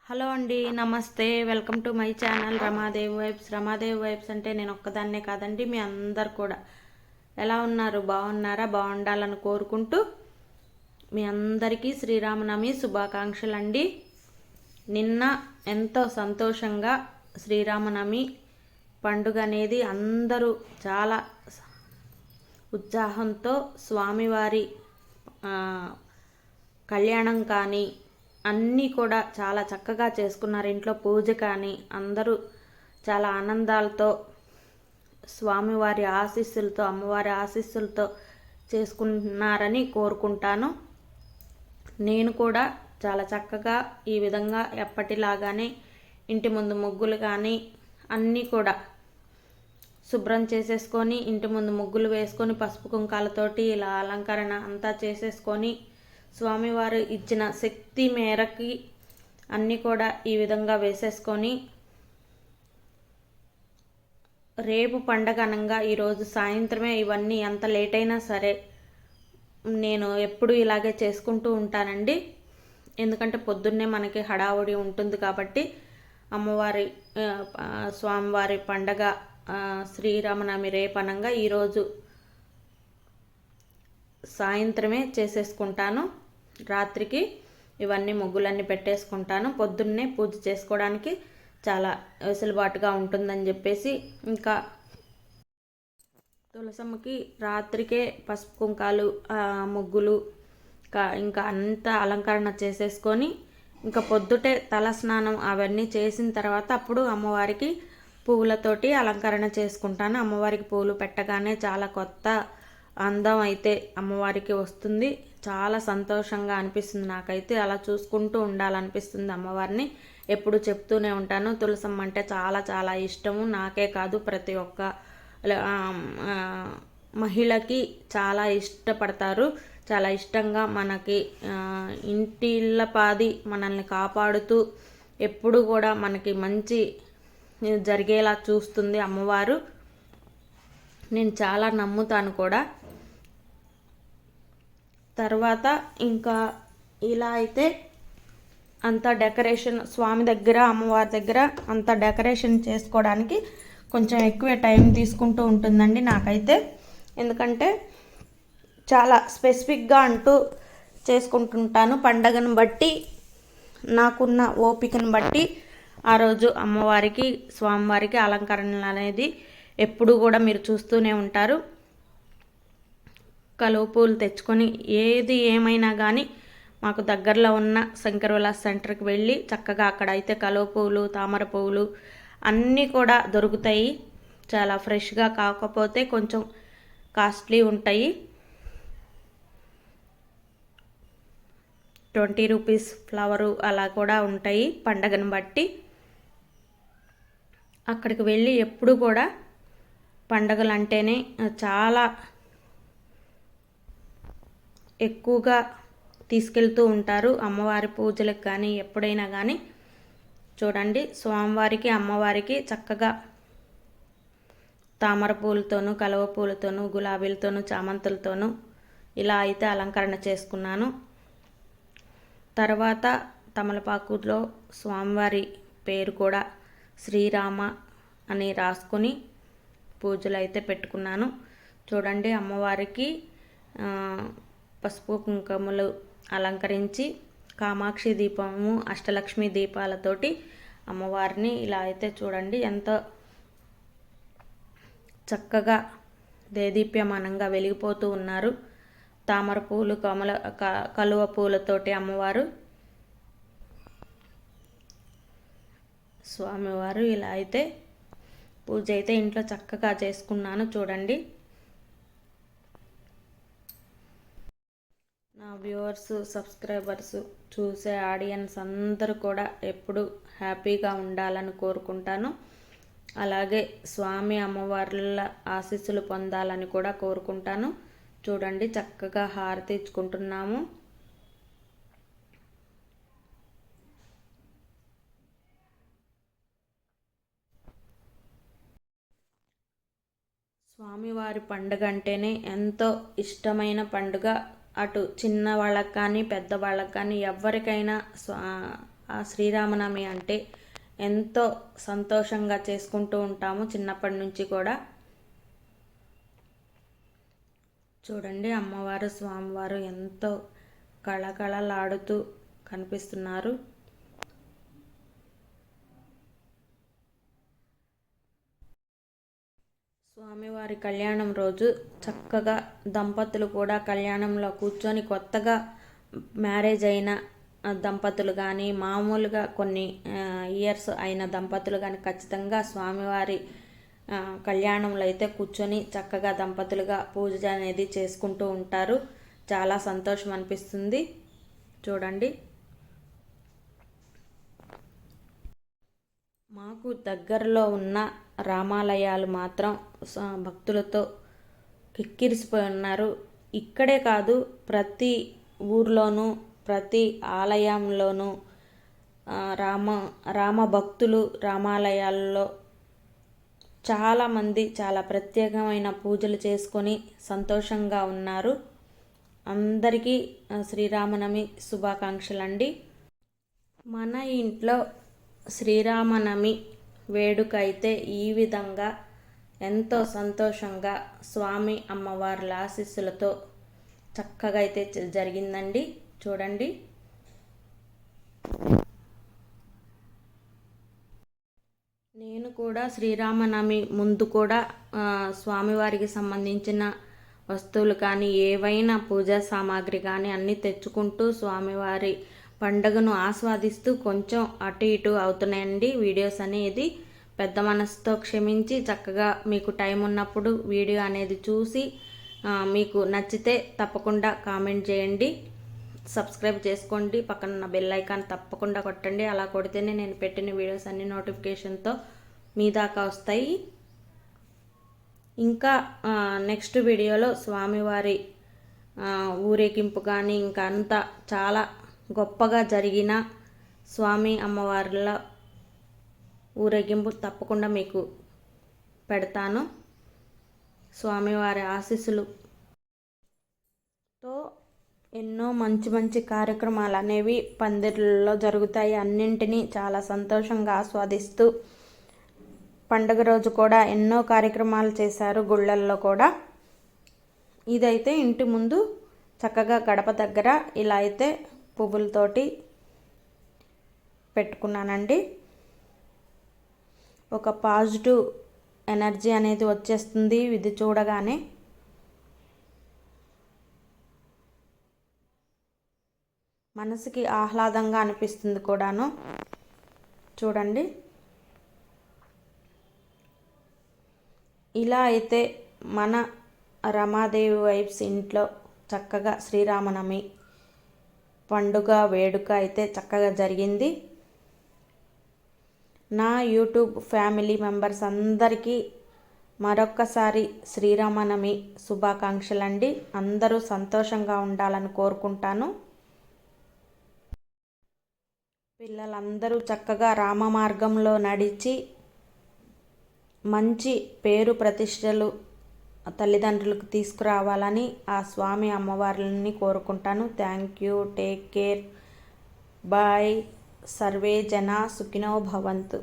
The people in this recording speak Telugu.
హలో అండి, నమస్తే. Welcome to my channel Ramadevi vibes. Ramadevi vibes అంటే నేను ఒక్కదాన్నే కాదండి, మీ అందరు కూడా ఎలా ఉన్నారు? బాగున్నారా? బాగుండాలని కోరుకుంటూ మీ అందరికీ శ్రీరామనవమి శుభాకాంక్షలు అండి. నిన్న ఎంతో సంతోషంగా శ్రీరామనవమి పండుగ అనేది అందరూ చాలా ఉత్సాహంతో స్వామివారి కళ్యాణం కానీ అన్నీ కూడా చాలా చక్కగా చేసుకున్నారు. ఇంట్లో పూజ కానీ అందరూ చాలా ఆనందాలతో స్వామివారి ఆశీస్సులతో, అమ్మవారి ఆశీస్సులతో చేసుకున్నారని కోరుకుంటాను. నేను కూడా చాలా చక్కగా ఈ విధంగా ఎప్పటిలాగానే ఇంటి ముందు ముగ్గులు కానీ అన్నీ కూడా శుభ్రం చేసేసుకొని, ఇంటి ముందు ముగ్గులు వేసుకొని, పసుపు కుంకాలతోటి ఇలా అలంకరణ అంతా చేసేసుకొని, స్వామివారు ఇచ్చిన శక్తి మేరకి అన్నీ కూడా ఈ విధంగా వేసేసుకొని, రేపు పండగ అనగా ఈరోజు సాయంత్రమే ఇవన్నీ ఎంత లేట్ అయినా సరే నేను ఎప్పుడు ఇలాగే చేసుకుంటూ ఉంటానండి. ఎందుకంటే పొద్దున్నే మనకి హడావుడి ఉంటుంది కాబట్టి అమ్మవారి స్వామివారి పండగ శ్రీరామనవమి రేపనంగా ఈరోజు సాయంత్రమే చేసేసుకుంటాను. రాత్రికి ఇవన్నీ ముగ్గులన్నీ పెట్టేసుకుంటాను. పొద్దున్నే పూజ చేసుకోవడానికి చాలా వెసులుబాటుగా ఉంటుందని చెప్పేసి ఇంకా తులసమ్మకి రాత్రికే పసుపు కుంకాలు ముగ్గులు ఇంకా అంతా అలంకరణ చేసేసుకొని, ఇంకా పొద్దుటే తల స్నానం అవన్నీ చేసిన తర్వాత అప్పుడు అమ్మవారికి పువ్వులతోటి అలంకరణ చేసుకుంటాను. అమ్మవారికి పువ్వులు పెట్టగానే చాలా కొత్త అందం అయితే అమ్మవారికి వస్తుంది. చాలా సంతోషంగా అనిపిస్తుంది. నాకైతే అలా చూసుకుంటూ ఉండాలనిపిస్తుంది అమ్మవారిని. ఎప్పుడు చెప్తూనే ఉంటాను, తులసమ్మ అంటే చాలా చాలా ఇష్టము. నాకే కాదు, ప్రతి ఒక్క మహిళకి చాలా ఇష్టపడతారు. చాలా ఇష్టంగా మనకి ఇంటిల్లపాది మనల్ని కాపాడుతూ ఎప్పుడు కూడా మనకి మంచి జరిగేలా చూస్తుంది అమ్మవారు. నేను చాలా నమ్ముతాను కూడా. తర్వాత ఇంకా ఇలా అయితే అంత డెకరేషన్ స్వామి దగ్గర, అమ్మవారి దగ్గర అంత డెకరేషన్ చేసుకోవడానికి కొంచెం ఎక్కువ టైం తీసుకుంటూ ఉంటుందండి నాకైతే. ఎందుకంటే చాలా స్పెసిఫిక్గా అంటూ చేసుకుంటుంటాను. పండగను బట్టి, నాకున్న ఓపికను బట్టి ఆ రోజు అమ్మవారికి స్వామివారికి అలంకరణలు అనేది ఎప్పుడు కూడా మీరు చూస్తూనే ఉంటారు. కలువ పూలు తెచ్చుకొని ఏది ఏమైనా కానీ మాకు దగ్గరలో ఉన్న శంకర్ విలాస్ సెంటర్కి వెళ్ళి చక్కగా అక్కడ అయితే కలువ పువ్వులు, తామర పువ్వులు అన్నీ కూడా దొరుకుతాయి. చాలా ఫ్రెష్గా కాకపోతే కొంచెం కాస్ట్లీ ఉంటాయి. 20 రూపీస్ ఫ్లవరు అలా కూడా ఉంటాయి పండగను బట్టి. అక్కడికి వెళ్ళి ఎప్పుడు కూడా పండగలు అంటేనే చాలా ఎక్కువగా తీసుకెళ్తూ ఉంటారు అమ్మవారి పూజలకు కానీ ఎప్పుడైనా కానీ. చూడండి, స్వామివారికి అమ్మవారికి చక్కగా తామర పూలతోనూ, కలువ పూలతోనూ, గులాబీలతోనూ, చామంతులతోనూ ఇలా అయితే అలంకరణ చేసుకున్నాను. తర్వాత తమలపాకులో స్వామివారి పేరు కూడా శ్రీరామ అని రాసుకొని పూజలు అయితే పెట్టుకున్నాను. చూడండి, అమ్మవారికి పసుపు కుంకుమలు అలంకరించి కామాక్షి దీపము, అష్టలక్ష్మి దీపాలతోటి అమ్మవారిని ఇలా అయితే చూడండి ఎంతో చక్కగా దేదీప్యమానంగా వెలిగిపోతూ ఉన్నారు. తామర పూలు, కలువ పూలతోటి అమ్మవారు స్వామివారు ఇలా అయితే పూజ అయితే ఇంట్లో చక్కగా చేసుకున్నాను. చూడండి, నా వ్యూవర్స్, సబ్స్క్రైబర్స్, చూసే ఆడియన్స్ అందరూ కూడా ఎప్పుడు హ్యాపీగా ఉండాలని కోరుకుంటాను. అలాగే స్వామి అమ్మవార్ల ఆశీస్సులు పొందాలని కూడా కోరుకుంటాను. చూడండి, చక్కగా హారతి ఇచ్చుకుంటున్నాము. స్వామివారి పండుగ అంటేనే ఎంతో ఇష్టమైన పండుగ. అటు చిన్న వాళ్ళకి కానీ పెద్దవాళ్ళకి కానీ ఎవరికైనా ఆ శ్రీరామనవమి అంటే ఎంతో సంతోషంగా చేసుకుంటూ ఉంటాము చిన్నప్పటి నుంచి కూడా. చూడండి అమ్మవారు స్వామివారు ఎంతో కళకళలాడుతూ కనిపిస్తున్నారు. స్వామివారి కళ్యాణం రోజు చక్కగా దంపతులు కూడా కళ్యాణంలో కూర్చొని కొత్తగా మ్యారేజ్ అయిన దంపతులు కానీ మామూలుగా కొన్ని ఇయర్స్ అయిన దంపతులు కానీ ఖచ్చితంగా స్వామివారి కళ్యాణంలో అయితే కూర్చొని చక్కగా దంపతులుగా పూజ అనేది చేసుకుంటూ ఉంటారు. చాలా సంతోషం అనిపిస్తుంది. చూడండి మాకు దగ్గరలో ఉన్న రామాలయాలు మాత్రం భక్తులతో కిక్కిరిసిపోయి ఉన్నారు. ఇక్కడే కాదు, ప్రతి ఊర్లోనూ ప్రతి ఆలయంలోనూ రామ భక్తులు రామాలయాల్లో చాలామంది చాలా ప్రత్యేకమైన పూజలు చేసుకొని సంతోషంగా ఉన్నారు. అందరికీ శ్రీరామనవమి శుభాకాంక్షలు అండి. మన ఇంట్లో శ్రీరామనవమి వేడుక అయితే ఈ విధంగా ఎంతో సంతోషంగా స్వామి అమ్మవార్ల ఆశీస్సులతో చక్కగా అయితే జరిగిందండి. చూడండి నేను కూడా శ్రీరామనవమి ముందు కూడా స్వామివారికి సంబంధించిన వస్తువులు కానీ ఏవైనా పూజా సామాగ్రి కానీ అన్నీ తెచ్చుకుంటూ స్వామివారి పండుగను ఆస్వాదిస్తూ కొంచెం అటు ఇటు అవుతున్నాయండి వీడియోస్ అనేది. పెద్ద మనసుతో క్షమించి చక్కగా మీకు టైం ఉన్నప్పుడు వీడియో అనేది చూసి మీకు నచ్చితే తప్పకుండా కామెంట్ చేయండి, సబ్స్క్రైబ్ చేసుకోండి, పక్కన బెల్ ఐకాన్ తప్పకుండా కొట్టండి. అలా కొడితేనే నేను పెట్టిన వీడియోస్ అన్ని నోటిఫికేషన్తో మీ దాకా వస్తాయి. ఇంకా నెక్స్ట్ వీడియోలో స్వామివారి ఊరేగింపు కానీ ఇంకా అంతా చాలా గొప్పగా జరిగిన స్వామి అమ్మవార్ల ఊరేగింపు తప్పకుండా మీకు పెడతాను. స్వామివారి ఆశీస్సులతో ఎన్నో మంచి మంచి కార్యక్రమాలు అనేవి పందిర్లలో జరుగుతాయి. అన్నింటినీ చాలా సంతోషంగా ఆస్వాదిస్తూ పండుగ రోజు కూడా ఎన్నో కార్యక్రమాలు చేశారు గుళ్ళల్లో కూడా. ఇదైతే ఇంటి ముందు చక్కగా గడప దగ్గర ఇలా అయితే పువ్వులతోటి పెట్టుకున్నానండి. ఒక పాజిటివ్ ఎనర్జీ అనేది వచ్చేస్తుంది ఇది చూడగానే. మనసుకి ఆహ్లాదంగా అనిపిస్తుంది కూడాను. చూడండి ఇలా అయితే మన రమాదేవి వైబ్స్ ఇంట్లో చక్కగా శ్రీరామనవమి పండుగ వేడుక అయితే చక్కగా జరిగింది. నా యూట్యూబ్ ఫ్యామిలీ మెంబర్స్ అందరికీ మరొక్కసారి శ్రీరామనవమి శుభాకాంక్షలు అండి. అందరూ సంతోషంగా ఉండాలని కోరుకుంటాను. పిల్లలందరూ చక్కగా రామ మార్గంలో నడిచి మంచి పేరు ప్రతిష్టలు తల్లిదండ్రులకు తీసుకురావాలని ఆ స్వామి అమ్మవార్లని కోరుకుంటాను. Thank you. Take care. Bye. సర్వే జనా సుఖినో భవంతు.